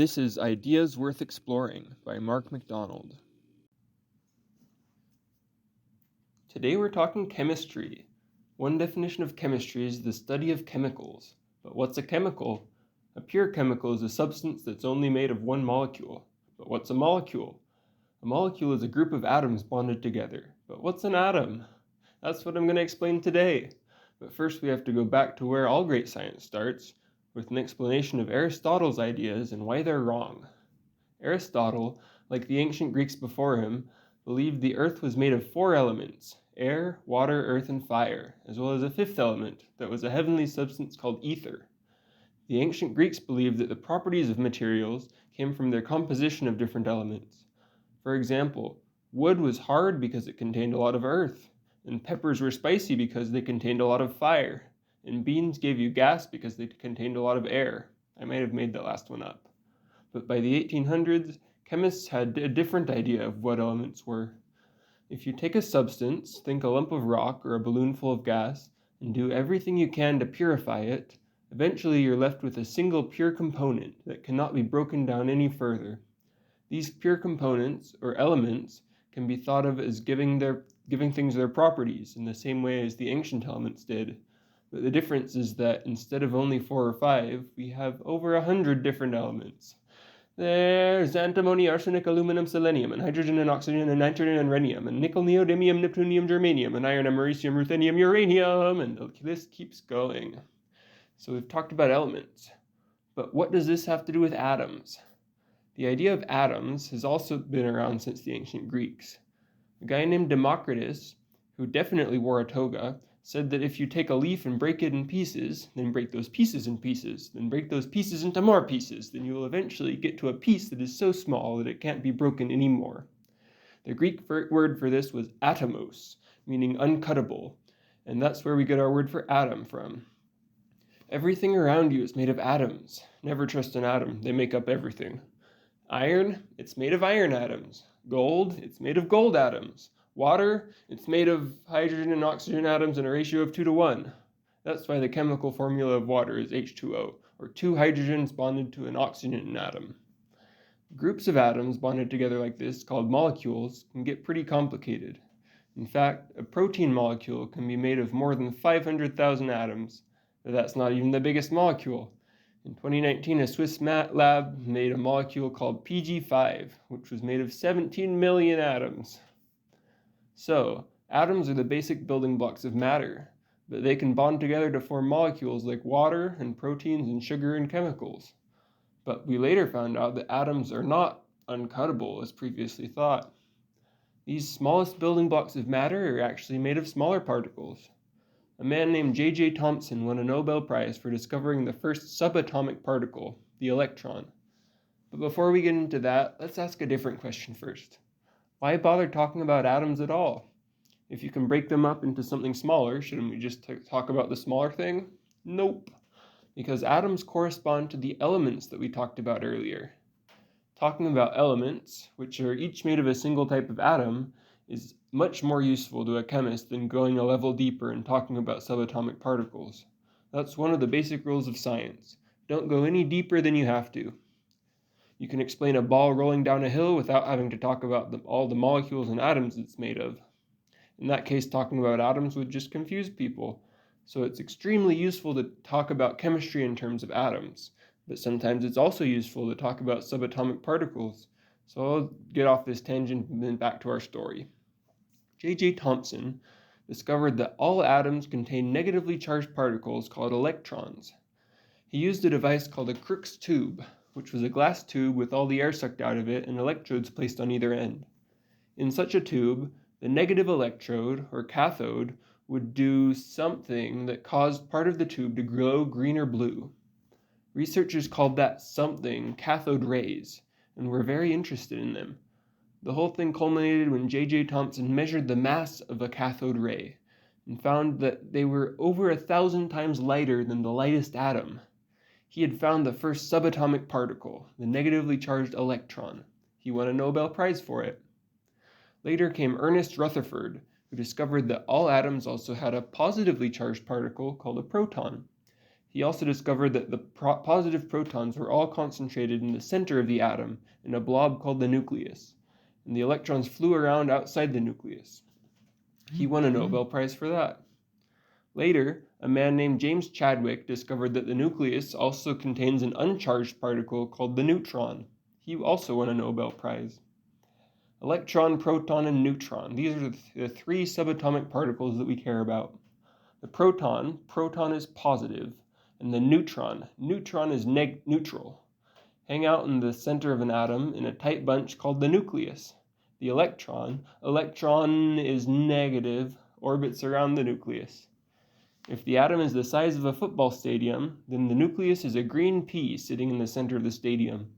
This is Ideas Worth Exploring by Mark MacDonald. Today we're talking chemistry. One definition of chemistry is the study of chemicals. But what's a chemical? A pure chemical is a substance that's only made of one molecule. But what's a molecule? A molecule is a group of atoms bonded together. But what's an atom? That's what I'm going to explain today. But first we have to go back to where all great science starts, with an explanation of Aristotle's ideas and why they're wrong. Aristotle, like the ancient Greeks before him, believed the earth was made of 4 elements: air, water, earth, and fire, as well as a 5th element that was a heavenly substance called ether. The ancient Greeks believed that the properties of materials came from their composition of different elements. For example, wood was hard because it contained a lot of earth, and peppers were spicy because they contained a lot of fire, and beans gave you gas because they contained a lot of air. I might have made that last one up. But by the 1800s, chemists had a different idea of what elements were. If you take a substance, think a lump of rock or a balloon full of gas, and do everything you can to purify it, eventually you're left with a single pure component that cannot be broken down any further. These pure components, or elements, can be thought of as giving things their properties in the same way as the ancient elements did. But the difference is that instead of only 4 or 5, we have over 100 different elements. There's antimony, arsenic, aluminum, selenium, and hydrogen and oxygen and nitrogen and rhenium, and nickel, neodymium, neptunium, germanium, and iron, americium, ruthenium, uranium, and the list keeps going. So we've talked about elements. But what does this have to do with atoms? The idea of atoms has also been around since the ancient Greeks. A guy named Democritus, who definitely wore a toga, said that if you take a leaf and break it in pieces, then break those pieces in pieces, then break those pieces into more pieces, then you will eventually get to a piece that is so small that it can't be broken anymore. The Greek word for this was atomos, meaning uncuttable, and that's where we get our word for atom from. Everything around you is made of atoms. Never trust an atom, they make up everything. Iron, it's made of iron atoms. Gold, it's made of gold atoms. Water, it's made of hydrogen and oxygen atoms in a ratio of 2 to 1. That's why the chemical formula of water is H2O, or 2 hydrogens bonded to an oxygen atom. Groups of atoms bonded together like this, called molecules, can get pretty complicated. In fact, a protein molecule can be made of more than 500,000 atoms, but that's not even the biggest molecule. In 2019, a Swiss lab made a molecule called PG5, which was made of 17 million atoms. So, atoms are the basic building blocks of matter, but they can bond together to form molecules like water and proteins and sugar and chemicals. But we later found out that atoms are not uncuttable as previously thought. These smallest building blocks of matter are actually made of smaller particles. A man named J.J. Thomson won a Nobel Prize for discovering the first subatomic particle, the electron. But before we get into that, let's ask a different question first. Why bother talking about atoms at all? If you can break them up into something smaller, shouldn't we just talk about the smaller thing? Nope. Because atoms correspond to the elements that we talked about earlier. Talking about elements, which are each made of a single type of atom, is much more useful to a chemist than going a level deeper and talking about subatomic particles. That's one of the basic rules of science. Don't go any deeper than you have to. You can explain a ball rolling down a hill without having to talk about all the molecules and atoms it's made of. In that case, talking about atoms would just confuse people. So it's extremely useful to talk about chemistry in terms of atoms, but sometimes it's also useful to talk about subatomic particles. So I'll get off this tangent and then back to our story. J.J. Thomson discovered that all atoms contain negatively charged particles called electrons. He used a device called a Crookes tube, which was a glass tube with all the air sucked out of it and electrodes placed on either end. In such a tube, the negative electrode, or cathode, would do something that caused part of the tube to glow green or blue. Researchers called that something cathode rays, and were very interested in them. The whole thing culminated when J.J. Thomson measured the mass of a cathode ray, and found that they were over 1,000 times lighter than the lightest atom. He had found the first subatomic particle, the negatively charged electron. He won a Nobel Prize for it. Later came Ernest Rutherford, who discovered that all atoms also had a positively charged particle called a proton. He also discovered that the positive protons were all concentrated in the center of the atom in a blob called the nucleus, and the electrons flew around outside the nucleus. He won a Nobel Prize for that. Later, a man named James Chadwick discovered that the nucleus also contains an uncharged particle called the neutron. He also won a Nobel Prize. Electron, proton, and neutron. These are the three subatomic particles that we care about. The proton is positive, and the neutron is neutral. Hang out in the center of an atom in a tight bunch called the nucleus. The electron is negative, orbits around the nucleus. If the atom is the size of a football stadium, then the nucleus is a green pea sitting in the center of the stadium.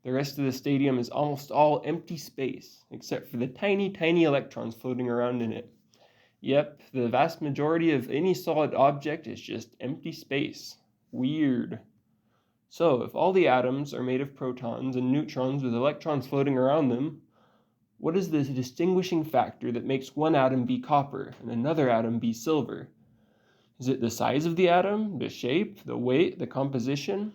The rest of the stadium is almost all empty space, except for the tiny, tiny electrons floating around in it. Yep, the vast majority of any solid object is just empty space. Weird. So, if all the atoms are made of protons and neutrons with electrons floating around them, what is the distinguishing factor that makes one atom be copper and another atom be silver? Is it the size of the atom, the shape, the weight, the composition?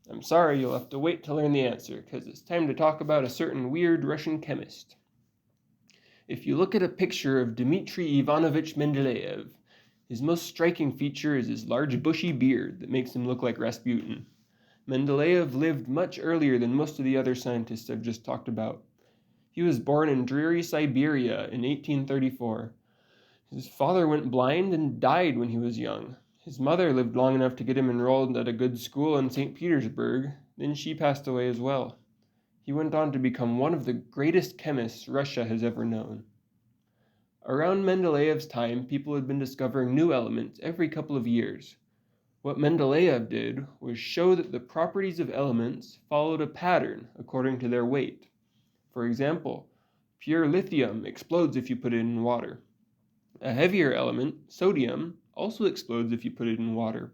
I'm sorry, you'll have to wait to learn the answer, because it's time to talk about a certain weird Russian chemist. If you look at a picture of Dmitry Ivanovich Mendeleev, his most striking feature is his large bushy beard that makes him look like Rasputin. Mendeleev lived much earlier than most of the other scientists I've just talked about. He was born in dreary Siberia in 1834. His father went blind and died when he was young. His mother lived long enough to get him enrolled at a good school in St. Petersburg, then she passed away as well. He went on to become one of the greatest chemists Russia has ever known. Around Mendeleev's time, people had been discovering new elements every couple of years. What Mendeleev did was show that the properties of elements followed a pattern according to their weight. For example, pure lithium explodes if you put it in water. A heavier element, sodium, also explodes if you put it in water.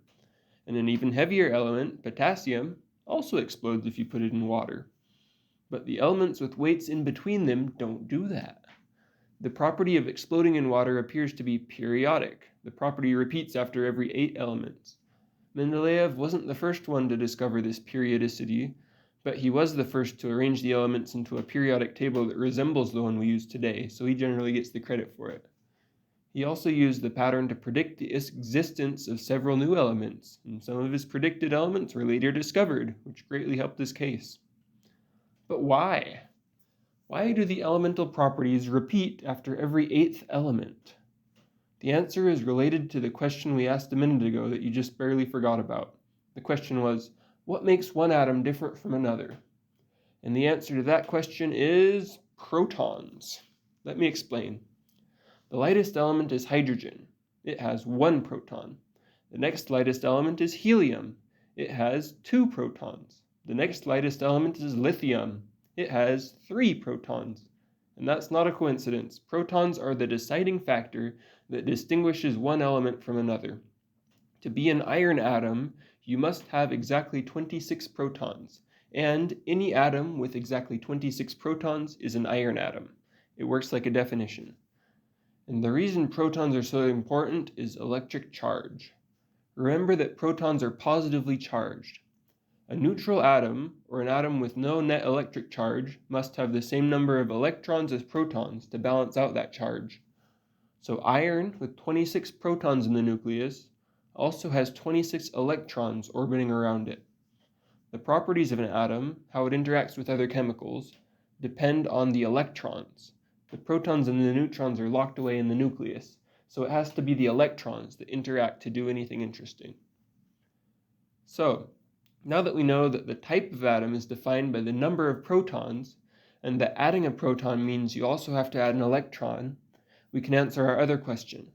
And an even heavier element, potassium, also explodes if you put it in water. But the elements with weights in between them don't do that. The property of exploding in water appears to be periodic. The property repeats after every 8 elements. Mendeleev wasn't the first one to discover this periodicity, but he was the first to arrange the elements into a periodic table that resembles the one we use today, so he generally gets the credit for it. He also used the pattern to predict the existence of several new elements, and some of his predicted elements were later discovered, which greatly helped his case. But why? Why do the elemental properties repeat after every 8th element? The answer is related to the question we asked a minute ago that you just barely forgot about. The question was, what makes one atom different from another? And the answer to that question is protons. Let me explain. The lightest element is hydrogen. It has 1 proton. The next lightest element is helium. It has 2 protons. The next lightest element is lithium. It has 3 protons. And that's not a coincidence. Protons are the deciding factor that distinguishes one element from another. To be an iron atom, you must have exactly 26 protons. And any atom with exactly 26 protons is an iron atom. It works like a definition. And the reason protons are so important is electric charge. Remember that protons are positively charged. A neutral atom, or an atom with no net electric charge, must have the same number of electrons as protons to balance out that charge. So iron, with 26 protons in the nucleus, also has 26 electrons orbiting around it. The properties of an atom, how it interacts with other chemicals, depend on the electrons. The protons and the neutrons are locked away in the nucleus, so it has to be the electrons that interact to do anything interesting. So, now that we know that the type of atom is defined by the number of protons, and that adding a proton means you also have to add an electron, we can answer our other question.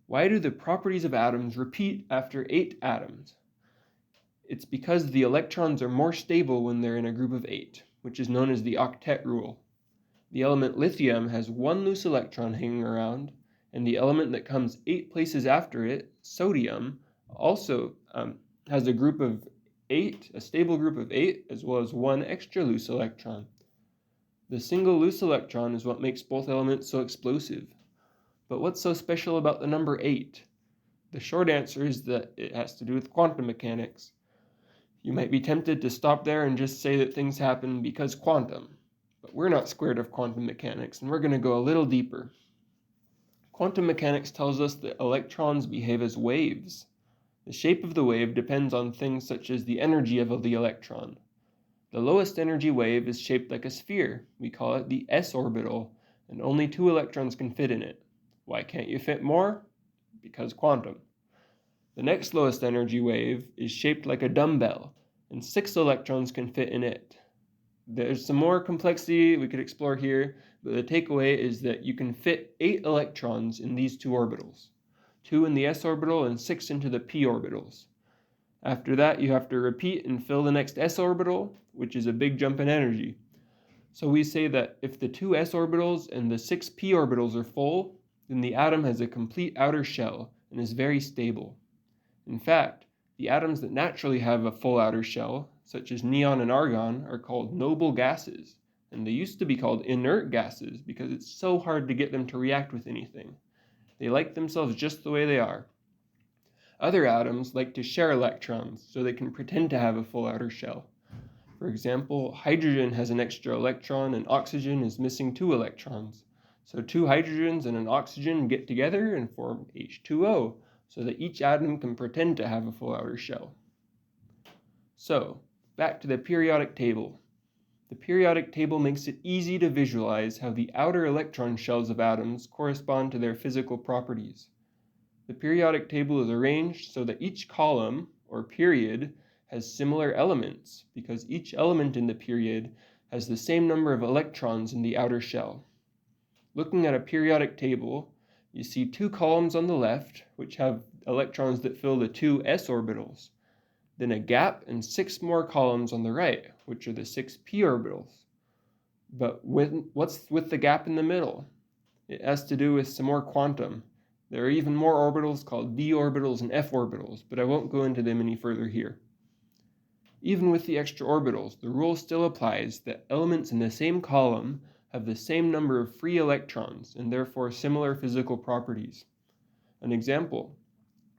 Why do the properties of atoms repeat after 8 atoms? It's because the electrons are more stable when they're in a group of 8, which is known as the octet rule. The element lithium has 1 loose electron hanging around, and the element that comes 8 places after it, sodium, also has a group of 8, a stable group of 8, as well as 1 extra loose electron. The single loose electron is what makes both elements so explosive. But what's so special about the number 8? The short answer is that it has to do with quantum mechanics. You might be tempted to stop there and just say that things happen because quantum, but we're not scared of quantum mechanics, and we're going to go a little deeper. Quantum mechanics tells us that electrons behave as waves. The shape of the wave depends on things such as the energy of the electron. The lowest energy wave is shaped like a sphere. We call it the s orbital, and only 2 electrons can fit in it. Why can't you fit more? Because quantum. The next lowest energy wave is shaped like a dumbbell, and 6 electrons can fit in it. There's some more complexity we could explore here, but the takeaway is that you can fit 8 electrons in these 2 orbitals, 2 in the s orbital and 6 into the p orbitals. After that, you have to repeat and fill the next s orbital, which is a big jump in energy. So we say that if the 2 s orbitals and the 6 p orbitals are full, then the atom has a complete outer shell and is very stable. In fact, the atoms that naturally have a full outer shell, such as neon and argon, are called noble gases, and they used to be called inert gases because it's so hard to get them to react with anything. They like themselves just the way they are. Other atoms like to share electrons so they can pretend to have a full outer shell. For example, hydrogen has an extra electron and oxygen is missing 2 electrons. So 2 hydrogens and an oxygen get together and form H2O, so that each atom can pretend to have a full outer shell. So, back to the periodic table. The periodic table makes it easy to visualize how the outer electron shells of atoms correspond to their physical properties. The periodic table is arranged so that each column, or period, has similar elements, because each element in the period has the same number of electrons in the outer shell. Looking at a periodic table, you see 2 columns on the left, which have electrons that fill the 2 s orbitals, then a gap and 6 more columns on the right, which are the 6 p orbitals. But what's with the gap in the middle? It has to do with some more quantum. There are even more orbitals called d orbitals and f orbitals, but I won't go into them any further here. Even with the extra orbitals, the rule still applies that elements in the same column have the same number of free electrons and therefore similar physical properties. An example: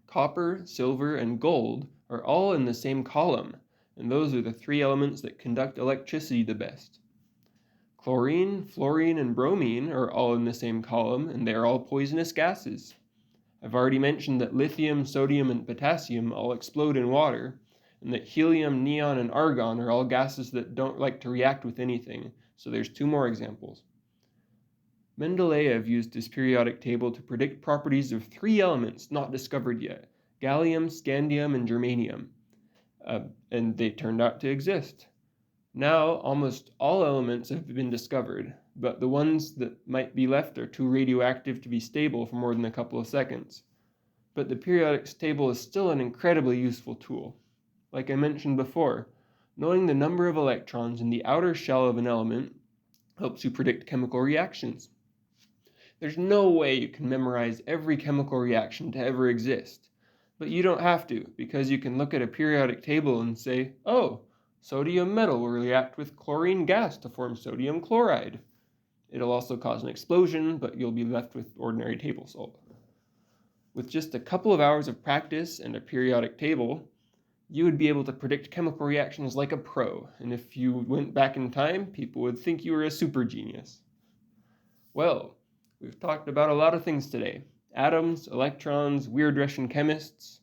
copper, silver, and gold are all in the same column, and those are the 3 elements that conduct electricity the best. Chlorine, fluorine, and bromine are all in the same column, and they are all poisonous gases. I've already mentioned that lithium, sodium, and potassium all explode in water, and that helium, neon, and argon are all gases that don't like to react with anything, so there's 2 more examples. Mendeleev used his periodic table to predict properties of 3 elements not discovered yet: gallium, scandium, and germanium, and they turned out to exist. Now, almost all elements have been discovered, but the ones that might be left are too radioactive to be stable for more than a couple of seconds. But the periodic table is still an incredibly useful tool. Like I mentioned before, knowing the number of electrons in the outer shell of an element helps you predict chemical reactions. There's no way you can memorize every chemical reaction to ever exist, but you don't have to, because you can look at a periodic table and say, oh, sodium metal will react with chlorine gas to form sodium chloride. It'll also cause an explosion, but you'll be left with ordinary table salt. With just a couple of hours of practice and a periodic table, you would be able to predict chemical reactions like a pro, and if you went back in time, people would think you were a super genius. Well, we've talked about a lot of things today: atoms, electrons, weird Russian chemists.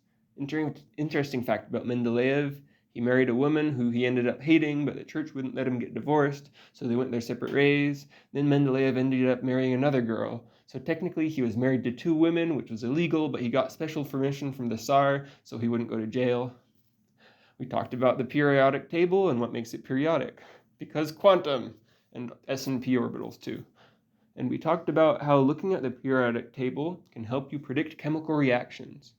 Interesting fact about Mendeleev: he married a woman who he ended up hating, but the church wouldn't let him get divorced, so they went their separate ways. Then Mendeleev ended up marrying another girl. So technically he was married to 2 women, which was illegal, but he got special permission from the Tsar, so he wouldn't go to jail. We talked about the periodic table and what makes it periodic, because quantum, and s and p orbitals too. And we talked about how looking at the periodic table can help you predict chemical reactions.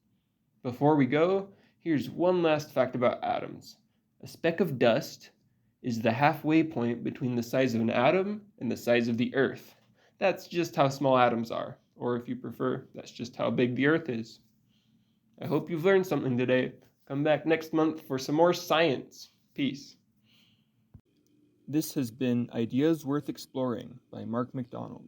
Before we go, here's one last fact about atoms. A speck of dust is the halfway point between the size of an atom and the size of the Earth. That's just how small atoms are, or if you prefer, that's just how big the Earth is. I hope you've learned something today. Come back next month for some more science. Peace. This has been Ideas Worth Exploring by Mark McDonald.